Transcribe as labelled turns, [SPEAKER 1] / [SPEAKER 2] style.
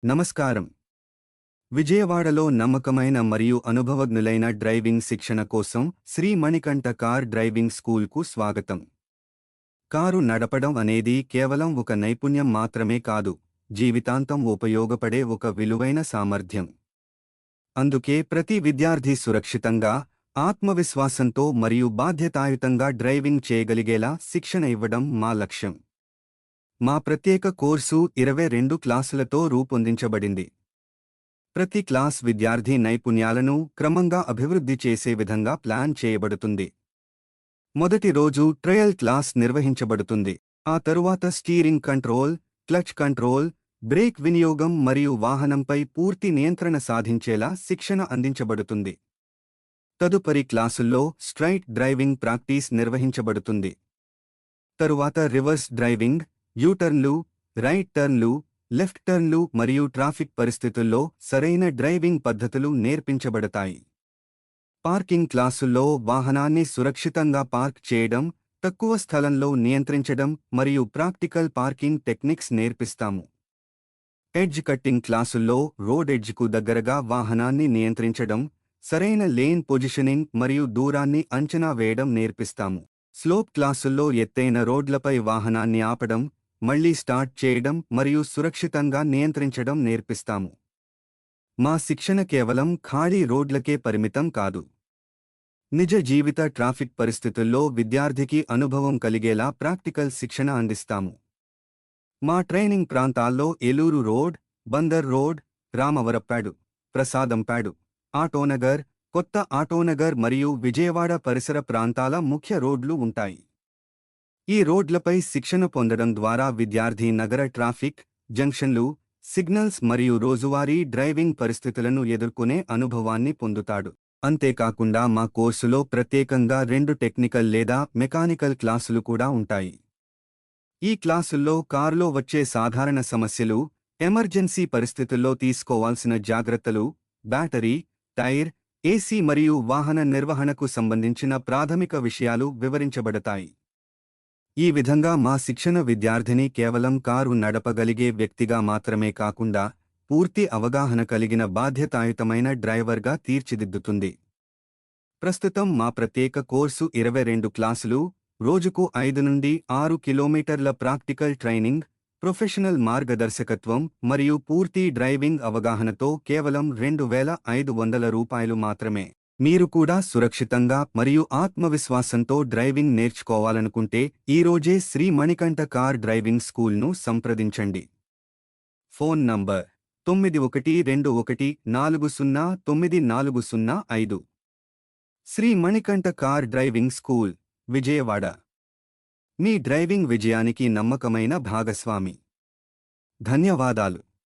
[SPEAKER 1] నమస్కారం. విజయవాడలో నమ్మకమైన మరియు అనుభవజ్ఞులైన డ్రైవింగ్ శిక్షణ కోసం శ్రీ మణికంఠ కార్ డ్రైవింగ్ స్కూల్కు స్వాగతం. కారు నడపడం అనేది కేవలం ఒక నైపుణ్యం మాత్రమే కాదు, జీవితాంతం ఉపయోగపడే ఒక విలువైన సామర్థ్యం. అందుకే ప్రతి విద్యార్థి సురక్షితంగా, ఆత్మవిశ్వాసంతో మరియు బాధ్యతాయుతంగా డ్రైవింగ్ చేయగలిగేలా శిక్షణ ఇవ్వడం మా లక్ష్యం. మా ప్రత్యేక కోర్సు 22 క్లాసులతో రూపొందించబడింది. ప్రతి క్లాస్ విద్యార్థి నైపుణ్యాలను క్రమంగా అభివృద్ధి చేసే విధంగా ప్లాన్ చేయబడుతుంది. మొదటి రోజు ట్రయల్ క్లాస్ నిర్వహించబడుతుంది. ఆ తరువాత steering control, clutch control, break వినియోగం మరియు వాహనంపై పూర్తి నియంత్రణ సాధించేలా శిక్షణ అందించబడుతుంది. తదుపరి క్లాసుల్లో స్ట్రైట్ డ్రైవింగ్ ప్రాక్టీస్ నిర్వహించబడుతుంది. తరువాత రివర్స్ డ్రైవింగ్, యూటర్న్లు, రైట్ టర్న్లు, లెఫ్ట్ టర్న్లు మరియు ట్రాఫిక్ పరిస్థితుల్లో సరైన డ్రైవింగ్ పద్ధతులు నేర్పించబడతాయి. పార్కింగ్ క్లాసుల్లో వాహనాన్ని సురక్షితంగా పార్క్ చేయడం, తక్కువ స్థలంలో నియంత్రించడం మరియు ప్రాక్టికల్ పార్కింగ్ టెక్నిక్స్ నేర్పిస్తాము. ఎడ్జ్ కట్టింగ్ క్లాసుల్లో రోడ్ ఎడ్జ్కు దగ్గరగా వాహనాన్ని నియంత్రించడం, సరైన లేన్ పొజిషనింగ్ మరియు దూరాన్ని అంచనా వేయడం నేర్పిస్తాము. స్లోప్ క్లాసుల్లో ఎత్తైన రోడ్లపై వాహనాన్ని ఆపడం, మళ్లీ స్టార్ట్ చేయడం మరియు సురక్షితంగా నియంత్రించడం నేర్పిస్తాము. మా శిక్షణ కేవలం ఖాళీ రోడ్లకే పరిమితం కాదు. నిజ జీవిత ట్రాఫిక్ పరిస్థితుల్లో విద్యార్థికి అనుభవం కలిగేలా ప్రాక్టికల్ శిక్షణ అందిస్తాము. మా ట్రైనింగ్ ప్రాంతాల్లో ఏలూరు రోడ్, బందర్ రోడ్, రామవరప్పాడు, ప్రసాదంపాడు, ఆటోనగర్, కొత్త ఆటోనగర్ మరియు విజయవాడ పరిసర ప్రాంతాల ముఖ్య రోడ్లు ఉంటాయి. ఈ రోడ్లపై శిక్షణ పొందడం ద్వారా విద్యార్థి నగర ట్రాఫిక్, జంక్షన్లు, సిగ్నల్స్ మరియు రోజువారీ డ్రైవింగ్ పరిస్థితులను ఎదుర్కొనే అనుభవాన్ని పొందుతాడు. అంతేకాకుండా మా కోర్సులో ప్రత్యేకంగా 2 టెక్నికల్ లేదా మెకానికల్ క్లాసులు కూడా ఉంటాయి. ఈ క్లాసుల్లో కారులో వచ్చే సాధారణ సమస్యలు, ఎమర్జెన్సీ పరిస్థితుల్లో తీసుకోవాల్సిన జాగ్రత్తలు, బ్యాటరీ, టైర్, ఏసీ మరియు వాహన నిర్వహణకు సంబంధించిన ప్రాథమిక విషయాలు వివరించబడతాయి. ఈ విధంగా మా శిక్షణ విద్యార్థిని కేవలం కారు నడపగలిగే వ్యక్తిగా మాత్రమే కాకుండా పూర్తి అవగాహన కలిగిన బాధ్యతాయుతమైన డ్రైవర్గా తీర్చిదిద్దుతుంది. ప్రస్తుతం మా ప్రత్యేక కోర్సు 22 క్లాసులు, రోజుకు 5 నుండి 6 కిలోమీటర్ల ప్రాక్టికల్ ట్రైనింగ్, ప్రొఫెషనల్ మార్గదర్శకత్వం మరియు పూర్తి డ్రైవింగ్ అవగాహనతో కేవలం రూ. 2,500 మాత్రమే. మీరు కూడా సురక్షితంగా మరియు ఆత్మవిశ్వాసంతో డ్రైవింగ్ నేర్చుకోవాలనుకుంటే ఈరోజే శ్రీ మణికంఠ కార్ డ్రైవింగ్ స్కూల్ను సంప్రదించండి. Phone number 9121409405. Sri Manikanta car driving school, Vijayawada. మీ డ్రైవింగ్ విజయానికి నమ్మకమైన భాగస్వామి. ధన్యవాదాలు.